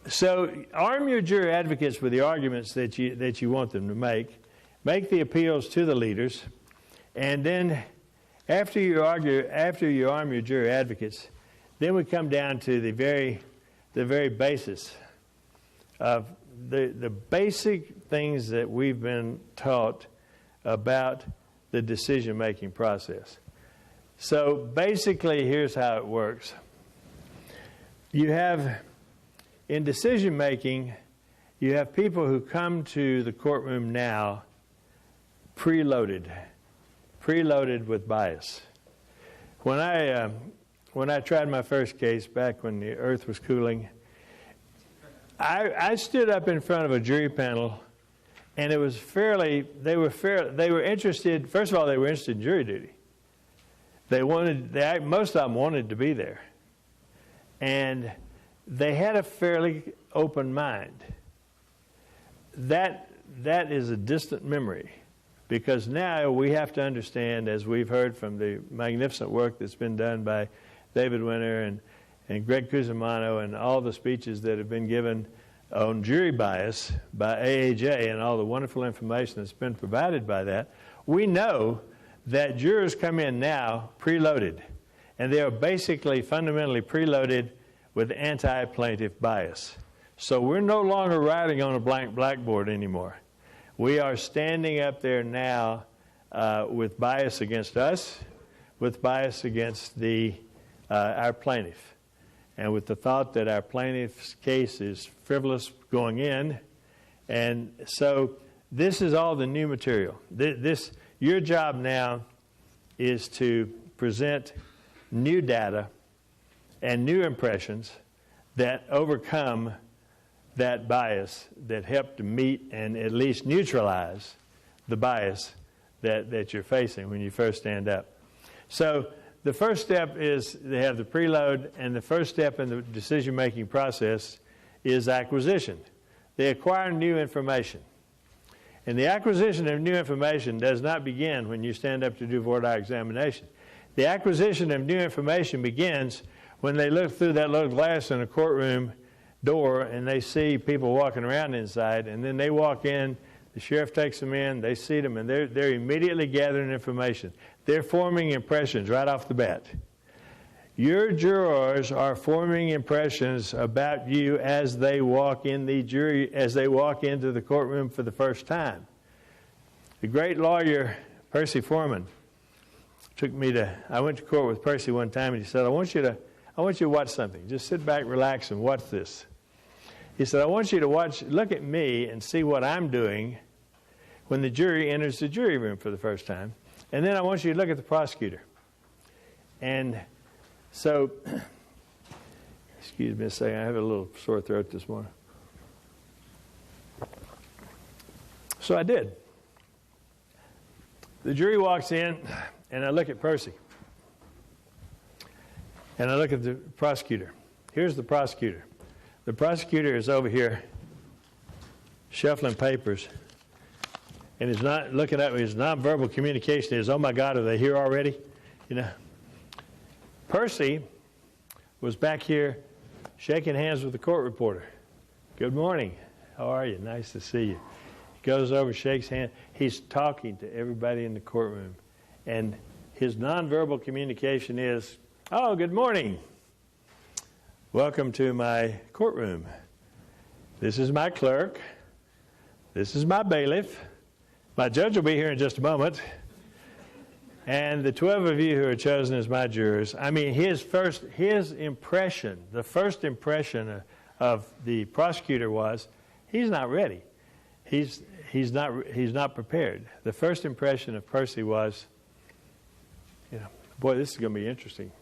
So arm your jury advocates with the arguments that you want them to make. Make the appeals to the leaders, and then after you arm your jury advocates, then we come down to the very basis of the basic things that we've been taught about the decision-making process. So basically, here's how it works. You have, in decision-making, you have people who come to the courtroom now preloaded with bias. When I tried my first case back when the earth was cooling, I stood up in front of a jury panel, and it was they were interested. First of all, they were interested in jury duty. Most of them wanted to be there, and they had a fairly open mind. That is a distant memory. Because now we have to understand, as we've heard from the magnificent work that's been done by David Winter and Greg Cusimano and all the speeches that have been given on jury bias by AAJ and all the wonderful information that's been provided by that, we know that jurors come in now preloaded. And they are basically fundamentally preloaded with anti-plaintiff bias. So we're no longer writing on a blank blackboard anymore. We are standing up there now with bias against us, with bias against our plaintiff, and with the thought that our plaintiff's case is frivolous going in. And so this is all the new material. Your job now is to present new data and new impressions that overcome that bias, that help to meet and at least neutralize the bias that you're facing when you first stand up. So the first step is they have the preload, and the first step in the decision-making process is acquisition. They acquire new information. And the acquisition of new information does not begin when you stand up to do voir dire examination. The acquisition of new information begins when they look through that little glass in a courtroom door and they see people walking around inside, and then they walk in, the sheriff takes them in, they see them, and they're immediately gathering information. They're forming impressions right off the bat. Your jurors are forming impressions about you as they walk in as they walk into the courtroom for the first time. The great lawyer Percy Foreman I went to court with Percy one time, and he said, I want you to watch something. Just sit back, relax, and watch this. He said, I want you to look at me and see what I'm doing when the jury enters the jury room for the first time. And then I want you to look at the prosecutor. And so, excuse me a second, I have a little sore throat this morning. So I did. The jury walks in, and I look at Percy. And I look at the prosecutor. Here's the prosecutor. The prosecutor is over here shuffling papers, and he's not looking at me. His nonverbal communication is, oh my God, are they here already? You know. Percy was back here shaking hands with the court reporter. Good morning. How are you? Nice to see you. He goes over, shakes hands. He's talking to everybody in the courtroom, and his nonverbal communication is, oh, good morning. Welcome to my courtroom. This is my clerk. This is my bailiff. My judge will be here in just a moment. And the 12 of you who are chosen as my jurors, I mean, his impression, the first impression of the prosecutor was, he's not ready. He's not prepared. The first impression of Percy was, boy, this is going to be interesting.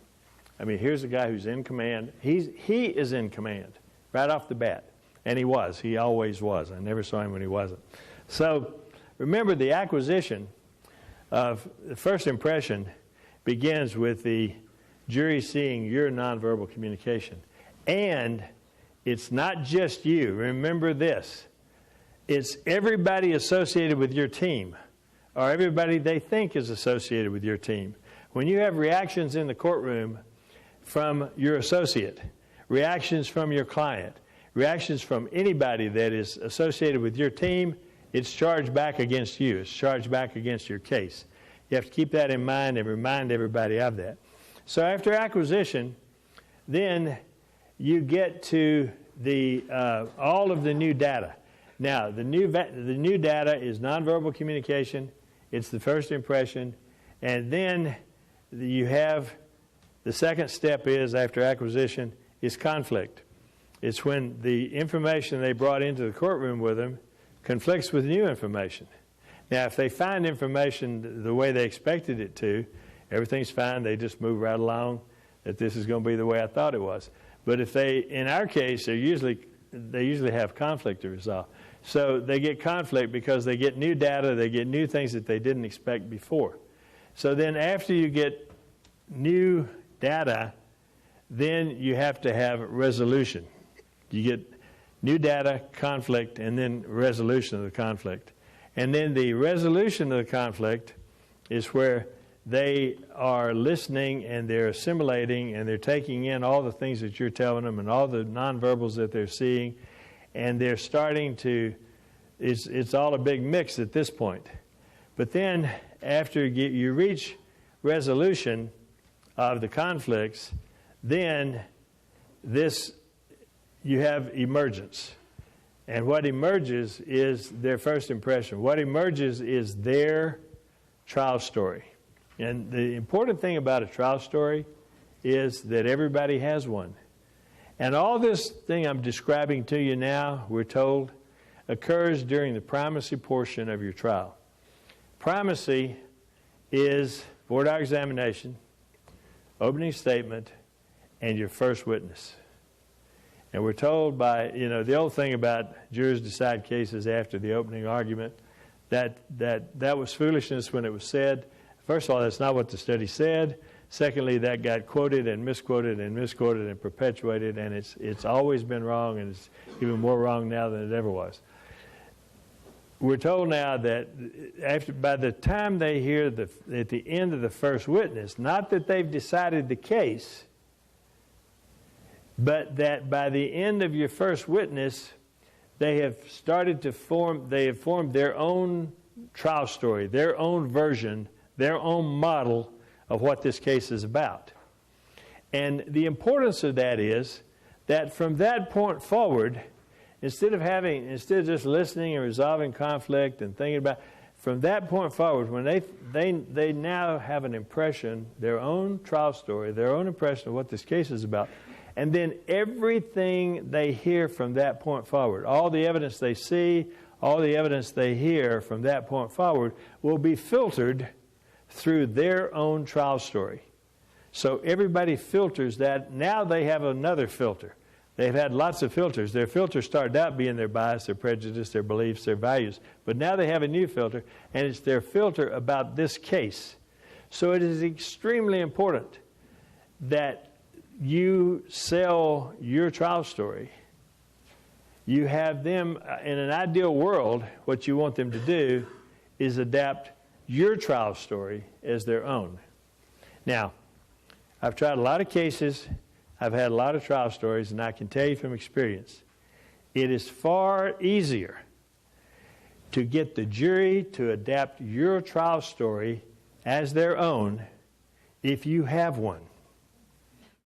I mean, here's a guy who's in command. He is in command right off the bat. And he was. He always was. I never saw him when he wasn't. So remember, the acquisition of the first impression begins with the jury seeing your nonverbal communication. And it's not just you. Remember this. It's everybody associated with your team, or everybody they think is associated with your team. When you have reactions in the courtroom from your associate, reactions from your client, reactions from anybody that is associated with your team, it's charged back against you. It's charged back against your case. You have to keep that in mind and remind everybody of that. So after acquisition, then you get to the all of the new data. Now, the new data is nonverbal communication. It's the first impression. And then you have the second step is, after acquisition, is conflict. It's when the information they brought into the courtroom with them conflicts with new information. Now, if they find information the way they expected it to, everything's fine. They just move right along, that this is going to be the way I thought it was. But if they, in our case, they usually have conflict to resolve. So they get conflict because they get new data, they get new things that they didn't expect before. So then after you get new data, then you have to have resolution. You get new data, conflict, and then resolution of the conflict. And then the resolution of the conflict is where they are listening and they're assimilating and they're taking in all the things that you're telling them and all the nonverbals that they're seeing, and they're starting to, it's all a big mix at this point. But then after you reach resolution of the conflicts, then you have emergence. And what emerges is their first impression. What emerges is their trial story. And the important thing about a trial story is that everybody has one. And all this thing I'm describing to you now, we're told, occurs during the primacy portion of your trial. Primacy is voir dire examination, opening statement, and your first witness. And we're told by, the old thing about jurors decide cases after the opening argument, that was foolishness when it was said. First of all, that's not what the study said. Secondly, that got quoted and misquoted and perpetuated, and it's always been wrong, and it's even more wrong now than it ever was. We're told now that by the time they hear at the end of the first witness, not that they've decided the case, but that by the end of your first witness, they have formed their own trial story, their own version, their own model of what this case is about. And the importance of that is that from that point forward, instead of just listening and resolving conflict and thinking about, from that point forward, when they now have an impression, their own trial story, their own impression of what this case is about, and then everything they hear from that point forward, all the evidence they see, all the evidence they hear from that point forward will be filtered through their own trial story. So everybody filters that. Now they have another filter. They've had lots of filters. Their filter started out being their bias, their prejudice, their beliefs, their values. But now they have a new filter, and it's their filter about this case. So it is extremely important that you sell your trial story. You have them, in an ideal world, what you want them to do is adapt your trial story as their own. Now, I've tried a lot of cases, I've had a lot of trial stories, and I can tell you from experience, it is far easier to get the jury to adapt your trial story as their own if you have one.